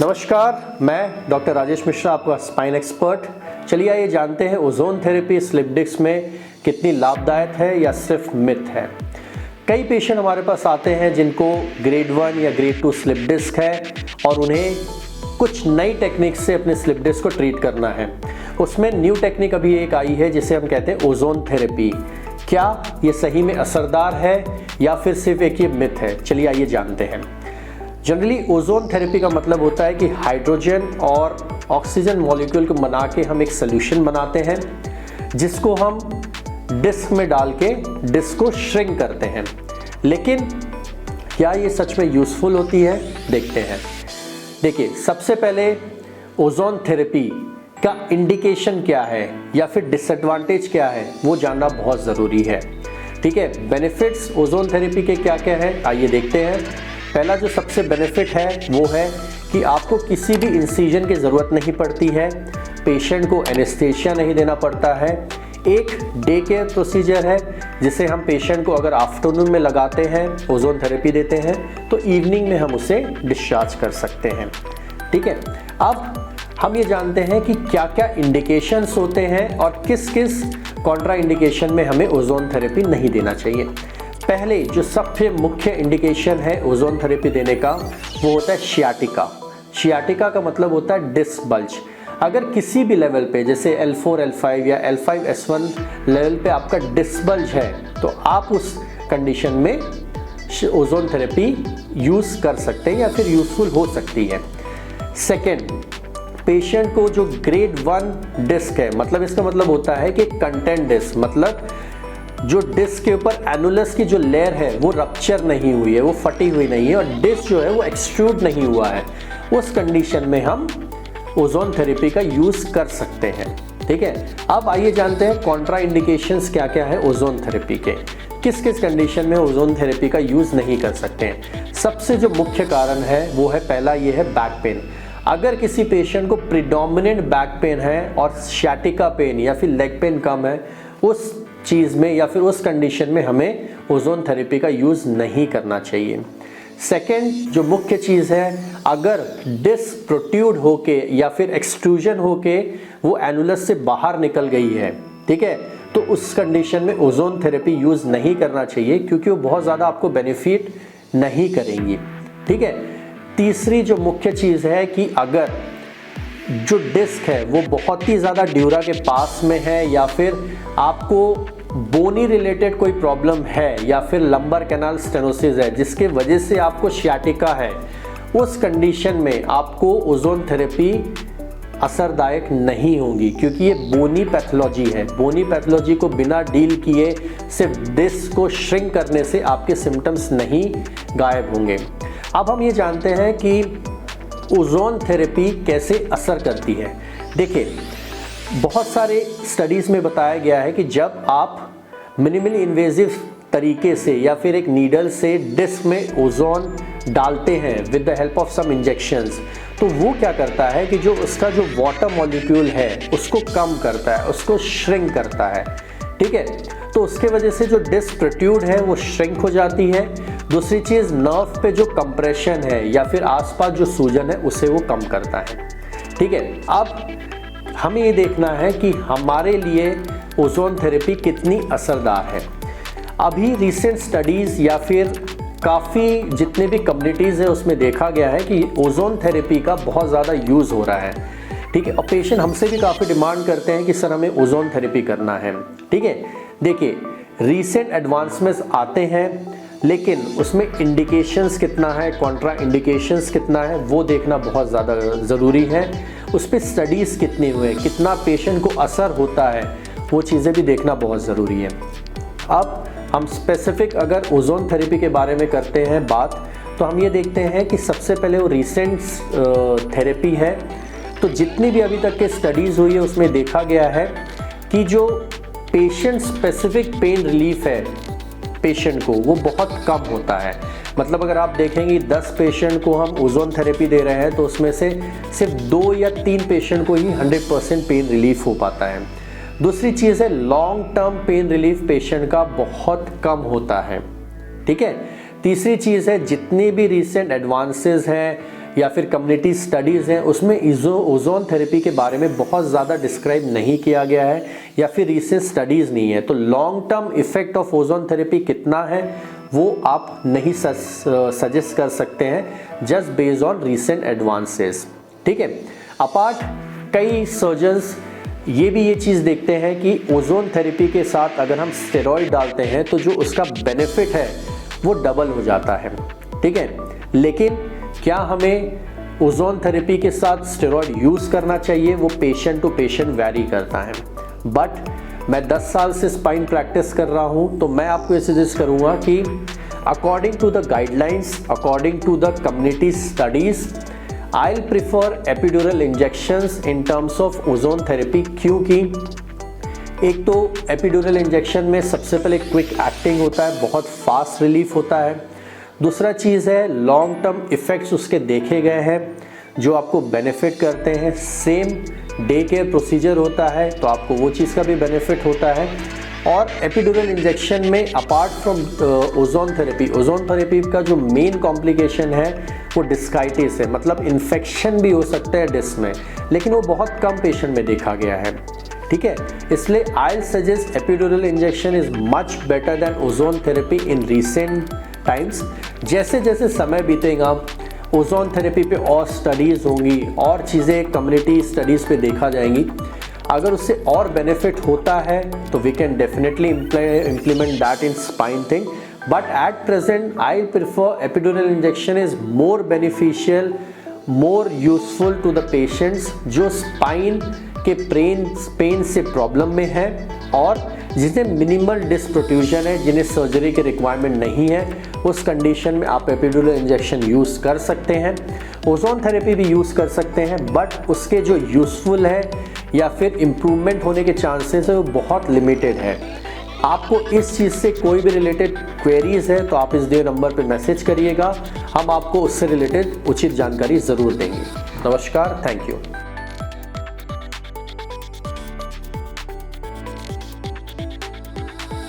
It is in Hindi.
नमस्कार, मैं डॉक्टर राजेश मिश्रा, आपका स्पाइन एक्सपर्ट। चलिए आइए जानते हैं ओजोन थेरेपी स्लिप डिस्क में कितनी लाभदायक है या सिर्फ मिथ है। कई पेशेंट हमारे पास आते हैं जिनको ग्रेड 1 या ग्रेड 2 स्लिप डिस्क है और उन्हें कुछ नई टेक्निक से अपने स्लिप डिस्क को ट्रीट करना है। उसमें न्यू टेक्निक अभी एक आई है जिसे हम कहते हैं ओजोन थेरेपी। क्या ये सही में असरदार है या फिर सिर्फ एक ये मिथ है? चलिए आइए जानते हैं। जनरली ओजोन थेरेपी का मतलब होता है कि हाइड्रोजन और ऑक्सीजन मॉलिक्यूल को बना के हम एक सोल्यूशन बनाते हैं जिसको हम डिस्क में डाल के डिस्क को श्रिंक करते हैं। लेकिन क्या ये सच में यूज़फुल होती है? देखते हैं। देखिए, सबसे पहले ओजोन थेरेपी का इंडिकेशन क्या है या फिर डिसएडवांटेज क्या है वो जानना बहुत ज़रूरी है। ठीक है, बेनिफिट्स ओजोन थेरेपी के क्या क्या है आइए देखते हैं। पहला जो सबसे बेनिफिट है वो है कि आपको किसी भी इंसिजन की ज़रूरत नहीं पड़ती है, पेशेंट को एनेस्थेशिया नहीं देना पड़ता है। एक डे केयर प्रोसीजर है जिसे हम पेशेंट को अगर आफ्टरनून में लगाते हैं, ओजोन थेरेपी देते हैं, तो इवनिंग में हम उसे डिस्चार्ज कर सकते हैं। ठीक है, अब हम ये जानते हैं कि क्या क्या इंडिकेशंस होते हैं और किस किस कॉन्ट्रा इंडिकेशन में हमें ओजोन थेरेपी नहीं देना चाहिए। पहले जो सबसे मुख्य इंडिकेशन है ओजोन थेरेपी देने का वो होता है शियाटिका। शियाटिका का मतलब होता है डिस्क बल्ज। अगर किसी भी लेवल पे जैसे L4, L5 या L5, S1 लेवल पे आपका डिस्क बल्ज है तो आप उस कंडीशन में ओजोन थेरेपी यूज़ कर सकते हैं या फिर यूज़फुल हो सकती है। सेकेंड, पेशेंट को जो ग्रेड 1 डिस्क है, मतलब इसका मतलब होता है कि कंटेंट डिस्क, मतलब जो डिस्क के ऊपर एनुलस की जो लेयर है वो रप्चर नहीं हुई है, वो फटी हुई नहीं है और डिस्क जो है वो एक्सट्रूड नहीं हुआ है, उस कंडीशन में हम ओजोन थेरेपी का यूज़ कर सकते हैं। ठीक है, अब आइए जानते हैं कॉन्ट्रा इंडिकेशंस क्या क्या है ओजोन थेरेपी के, किस किस कंडीशन में ओजोन थेरेपी का यूज़ नहीं कर सकते हैं। सबसे जो मुख्य कारण है वो है, पहला ये है बैक पेन। अगर किसी पेशेंट को प्रिडोमिनेंट बैक पेन है और शियाटिका पेन या फिर लेग पेन कम है, उस चीज़ में या फिर उस कंडीशन में हमें ओजोन थेरेपी का यूज़ नहीं करना चाहिए। सेकेंड जो मुख्य चीज़ है, अगर डिस्क प्रोट्रूड होके या फिर एक्सट्रूजन होके वो एनुलस से बाहर निकल गई है, ठीक है, तो उस कंडीशन में ओजोन थेरेपी यूज़ नहीं करना चाहिए क्योंकि वो बहुत ज़्यादा आपको बेनिफिट नहीं करेंगी। ठीक है, तीसरी जो मुख्य चीज़ है कि अगर जो डिस्क है वो बहुत ही ज़्यादा ड्यूरा के पास में है या फिर आपको बोनी रिलेटेड कोई प्रॉब्लम है या फिर लंबर कैनाल स्टेनोसिस है जिसके वजह से आपको शियाटिका है, उस कंडीशन में आपको ओजोन थेरेपी असरदायक नहीं होगी क्योंकि ये बोनी पैथोलॉजी है। बोनी पैथोलॉजी को बिना डील किए सिर्फ डिस्क को श्रिंक करने से आपके सिम्टम्स नहीं गायब होंगे। अब हम ये जानते हैं कि ओजोन थेरेपी कैसे असर करती है। देखिए, बहुत सारे स्टडीज़ में बताया गया है कि जब आप मिनिमली इन्वेजिव तरीके से या फिर एक नीडल से डिस्क में ओजोन डालते हैं with the help of some injections, तो वो क्या करता है कि जो उसका जो वाटर मॉलिक्यूल है उसको कम करता है, उसको श्रिंक करता है। ठीक है, तो उसके वजह से जो डिस्क प्रोट्रूड है वो श्रिंक हो जाती है। दूसरी चीज़, नर्व पे जो कंप्रेशन है या फिर आसपास जो सूजन है उसे वो कम करता है। ठीक है, अब हमें ये देखना है कि हमारे लिए ओजोन थेरेपी कितनी असरदार है। अभी रिसेंट स्टडीज़ या फिर काफ़ी जितने भी कम्युनिटीज़ है उसमें देखा गया है कि ओजोन थेरेपी का बहुत ज़्यादा यूज़ हो रहा है। ठीक है, और पेशेंट हमसे भी काफ़ी डिमांड करते हैं कि सर हमें ओजोन थेरेपी करना है। ठीक है, देखिए, रिसेंट एडवांसमेंट्स आते हैं लेकिन उसमें इंडिकेशंस कितना है, कॉन्ट्रा इंडिकेशंस कितना है वो देखना बहुत ज़्यादा ज़रूरी है। उस पर स्टडीज़ कितनी हुए, कितना पेशेंट को असर होता है, वो चीज़ें भी देखना बहुत ज़रूरी है। अब हम स्पेसिफिक अगर ओजोन थेरेपी के बारे में करते हैं बात, तो हम ये देखते हैं कि सबसे पहले वो रिसेंट थेरेपी है। तो जितनी भी अभी तक के स्टडीज़ हुई है उसमें देखा गया है कि जो पेशेंट स्पेसिफिक पेन रिलीफ है पेशेंट को वो बहुत कम होता है। मतलब अगर आप देखेंगे 10 पेशेंट को हम ओजोन थेरेपी दे रहे हैं तो उसमें से सिर्फ 2 या 3 पेशेंट को ही 100% पेन रिलीफ हो पाता है। दूसरी चीज़ है, long term pain relief patient का बहुत कम होता है। ठीक है, तीसरी चीज़ है, जितनी भी रिसेंट एडवांसेस हैं या फिर कम्युनिटी स्टडीज़ हैं उसमें ओजोन थेरेपी के बारे में बहुत ज़्यादा डिस्क्राइब नहीं किया गया है या फिर रिसेंट स्टडीज़ नहीं है। तो long term effect of ozone therapy कितना है वो आप नहीं सजेस्ट कर सकते हैं just based on recent advances. ठीक है, अपार्ट कई सर्जन्स ये भी ये चीज़ देखते हैं कि ओजोन थेरेपी के साथ अगर हम स्टेरॉइड डालते हैं तो जो उसका बेनिफिट है वो डबल हो जाता है। ठीक है, लेकिन क्या हमें ओजोन थेरेपी के साथ स्टेरॉइड यूज़ करना चाहिए वो पेशेंट टू पेशेंट वैरी करता है। बट मैं 10 साल से स्पाइन प्रैक्टिस कर रहा हूँ तो मैं आपको ये सजेस्ट करूँगा कि according to the guidelines, according to the community studies, I prefer epidural injections in terms of ozone therapy. क्योंकि एक तो एपिड्यूरल इंजेक्शन में सबसे पहले क्विक एक्टिंग होता है, बहुत फास्ट रिलीफ होता है। दूसरा चीज़ है लॉन्ग टर्म इफ़ेक्ट्स उसके देखे गए हैं जो आपको बेनिफिट करते हैं। सेम डे केयर प्रोसीजर होता है तो आपको वो चीज़ का भी बेनिफिट होता है। और एपिड्यूरल इंजेक्शन में अपार्ट फ्रॉम ओजोन थेरेपी का जो मेन कॉम्प्लिकेशन है वो डिस्काइटिस है, मतलब इन्फेक्शन भी हो सकता है डिस्क में, लेकिन वो बहुत कम पेशेंट में देखा गया है। ठीक है, इसलिए I suggest epidural injection is much better than ozone therapy in recent times. जैसे जैसे समय बीतेगा ओजोन थेरेपी पे और स्टडीज़ होंगी और चीज़ें कम्युनिटी स्टडीज़ पे देखा जाएंगी। अगर उससे और बेनिफिट होता है तो we can definitely implement that in spine thing. But at present I prefer epidural injection is more beneficial, more useful to the patients जो स्पाइन के पेन से प्रॉब्लम में है और जिन्हें मिनिमल डिस्क प्रोट्रूजन है, जिन्हें सर्जरी की रिक्वायरमेंट नहीं है। उस कंडीशन में आप एपिड्यूरल इंजेक्शन यूज़ कर सकते हैं। ओजोन थेरेपी भी यूज़ कर सकते हैं बट उसके जो यूज़फुल है या फिर इम्प्रूवमेंट होने के चांसेस है वो बहुत लिमिटेड है। आपको इस चीज़ से कोई भी रिलेटेड क्वेरीज है तो आप इस दिए नंबर पर मैसेज करिएगा, हम आपको उससे रिलेटेड उचित जानकारी ज़रूर देंगे। नमस्कार, थैंक यू।